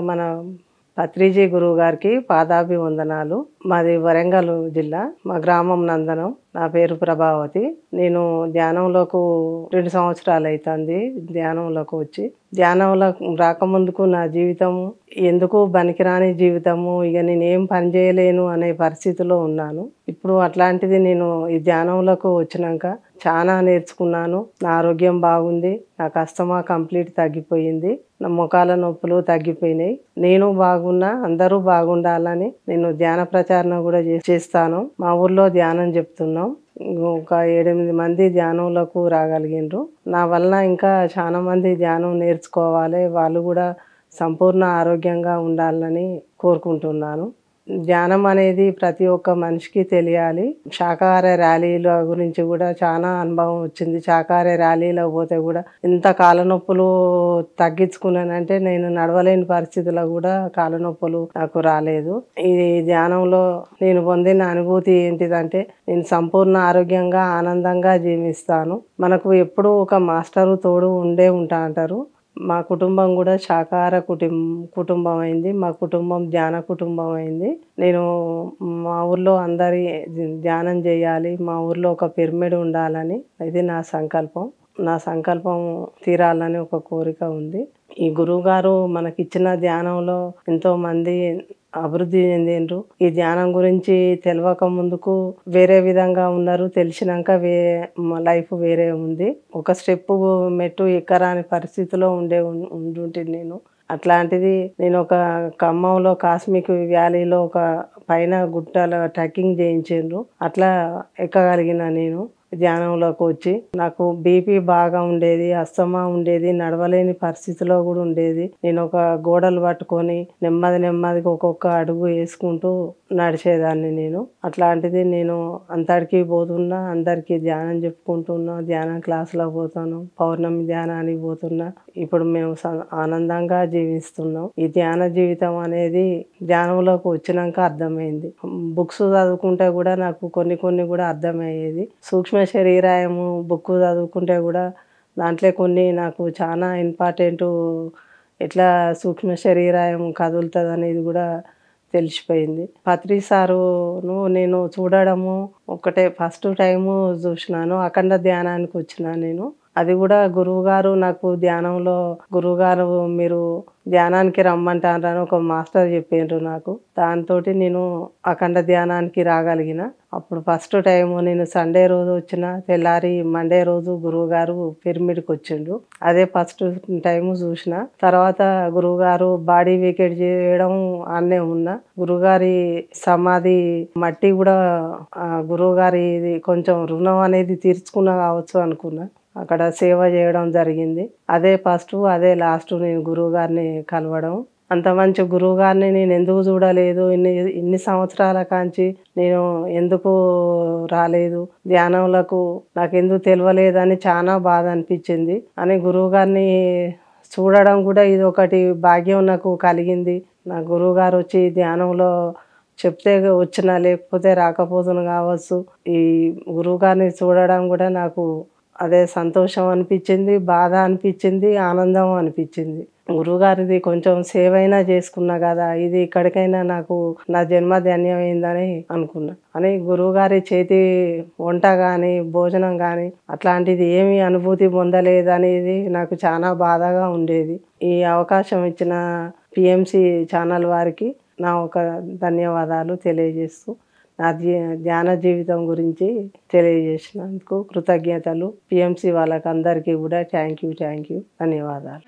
మన పత్రిజీ గురువు గారికి పాదాభివందనాలు. మాది వరంగల్ జిల్లా. మా గ్రామం నందనం. నా పేరు ప్రభావతి. నేను ధ్యానంలోకి 2 సంవత్సరాలు అవుతుంది ధ్యానంలోకి వచ్చి. ధ్యానంలో రాకముందుకు నా జీవితం ఎందుకు పనికిరాని జీవితము, ఇక నేనేం పని చేయలేను అనే పరిస్థితిలో ఉన్నాను. ఇప్పుడు అట్లాంటిది నేను ఈ ధ్యానంలోకి వచ్చినాక చాలా నేర్చుకున్నాను. నా ఆరోగ్యం బాగుంది. నాకు అస్తమా కంప్లీట్ తగ్గిపోయింది. నా మోకాల నొప్పులు తగ్గిపోయినాయి. నేను బాగున్నా, అందరూ బాగుండాలని నేను ధ్యాన ప్రచారణ కూడా చేస్తాను. మా ఊర్లో ధ్యానం చెప్తున్నాం. ఒక 7-8 మంది ధ్యానంలోకి రాగలిగిండ్రు. నా వలన ఇంకా చాలా మంది ధ్యానం నేర్చుకోవాలి, వాళ్ళు కూడా సంపూర్ణ ఆరోగ్యంగా ఉండాలని కోరుకుంటున్నాను. ధ్యానం అనేది ప్రతి ఒక్క మనిషికి తెలియాలి. శాకాహార ర్యాలీల గురించి కూడా చాలా అనుభవం వచ్చింది. శాకాహార ర్యాలీలో పోతే కూడా ఇంత కాళ్ళ నొప్పులు తగ్గించుకున్నానంటే నేను నడవలేని పరిస్థితిలో కూడా కాళ్ళ నొప్పులు నాకు రాలేదు. ఈ ధ్యానంలో నేను పొందిన అనుభూతి ఏంటిదంటే నేను సంపూర్ణ ఆరోగ్యంగా ఆనందంగా జీవిస్తాను. మనకు ఎప్పుడూ ఒక మాస్టరు తోడు ఉంటా అంటారు. మా కుటుంబం కూడా శాకాహార కుటుంబం అయింది. మా కుటుంబం ధ్యాన కుటుంబం అయింది. నేను మా ఊర్లో అందరి ధ్యానం చేయాలి, మా ఊర్లో ఒక పిరమిడ్ ఉండాలని ఇది నా సంకల్పం. నా సంకల్పం తీరాలని ఒక కోరిక ఉంది. ఈ గురువుగారు మనకిచ్చిన ధ్యానంలో ఎంతోమంది అభివృద్ధి చెందిండ్రు. ఈ ధ్యానం గురించి తెలియక ముందుకు వేరే విధంగా ఉన్నారు, తెలిసినాక లైఫ్ వేరే ఉంది. ఒక స్టెప్ మెట్టు ఎక్కరాని పరిస్థితిలో ఉండుంటుంది నేను. అట్లాంటిది నేను ఒక ఖమ్మంలో కాస్మిక్ వ్యాలీలో ఒక పైన గుట్టల ట్రెక్కింగ్ చేయించిండ్రు. అట్లా ఎక్కగలిగిన నేను ధ్యానంలోకి వచ్చి. నాకు బీపీ బాగా ఉండేది, అస్తమా ఉండేది, నడవలేని పరిస్థితిలో కూడా ఉండేది. నేను ఒక గోడలు పట్టుకొని నెమ్మదిగా ఒక్కొక్క అడుగు వేసుకుంటూ నడిచేదాన్ని నేను. అట్లాంటిది నేను అంతటికీ పోతున్నా, అందరికీ ధ్యానం చెప్పుకుంటున్నా, ధ్యానం క్లాసులో పోతాను, పౌర్ణమి ధ్యానానికి పోతున్నా. ఇప్పుడు మేము ఆనందంగా జీవిస్తున్నాం. ఈ ధ్యాన జీవితం అనేది ధ్యానంలోకి వచ్చినాక అర్థమైంది. బుక్స్ చదువుకుంటే కూడా నాకు కొన్ని కూడా అర్థమయ్యేది. సూక్ష్మ శరీరాయము బుక్ చదువుకుంటే కూడా దాంట్లో కొన్ని నాకు చాలా ఇంపార్టెంటు, ఎట్లా సూక్ష్మ శరీరాయం కదులుతుంది అనేది కూడా తెలిసిపోయింది. పత్రి సారును నేను చూడడము ఒకటే ఫస్ట్ టైము చూసినాను. అఖండ ధ్యానానికి వచ్చిన నేను. అది కూడా గురువుగారు నాకు ధ్యానంలో గురువుగారు మీరు ధ్యానానికి రమ్మంటారని ఒక మాస్టర్ చెప్పిండ్రు నాకు. దాంతో నేను అఖండ ధ్యానానికి రాగలిగిన. అప్పుడు ఫస్ట్ టైము నేను సండే రోజు వచ్చిన, తెల్లారి మండే రోజు గురువుగారు పిరమిడ్కి వచ్చిండ్రు. అదే ఫస్ట్ టైము చూసిన. తర్వాత గురువుగారు బాడీ వేకెట్ చేయడం అన్నే ఉన్నా. గురువుగారి సమాధి మట్టి కూడా గురువుగారి కొంచెం రుణం అనేది తీర్చుకున్నా కావచ్చు అనుకున్నా. అక్కడ సేవ చేయడం జరిగింది. అదే ఫస్ట్ అదే లాస్ట్ నేను గురువుగారిని కలవడం. అంత మంచి గురువుగారిని నేను ఎందుకు చూడలేదు, ఇన్ని సంవత్సరాల కాంచి నేను ఎందుకు రాలేదు ధ్యానంలకు, నాకెందుకు తెలియలేదని చాలా బాధ అనిపించింది. అని గురువుగారిని చూడడం కూడా ఇది ఒకటి భాగ్యం నాకు కలిగింది. నా గురువుగారు వచ్చి ధ్యానంలో చెప్తే వచ్చినా, లేకపోతే రాకపోతున్నా కావచ్చు. ఈ గురువుగారిని చూడడం కూడా నాకు అదే సంతోషం అనిపించింది, బాధ అనిపించింది, ఆనందం అనిపించింది. గురువుగారిది కొంచెం సేవ అయినా చేసుకున్నా కదా, ఇది ఇక్కడికైనా నాకు నా జన్మ ధన్యమైందని అనుకున్నా. అని గురువుగారి చేతి వంట కానీ భోజనం కానీ అట్లాంటిది ఏమీ అనుభూతి పొందలేదనేది నాకు చాలా బాధగా ఉండేది. ఈ అవకాశం ఇచ్చిన పిఎంసి ఛానల్ వారికి నా ఒక ధన్యవాదాలు తెలియజేస్తూ నా ధ్యాన జీవితం గురించి తెలియజేసినందుకు కృతజ్ఞతలు. పిఎంసి వాళ్ళకి అందరికీ కూడా థ్యాంక్ యూ ధన్యవాదాలు.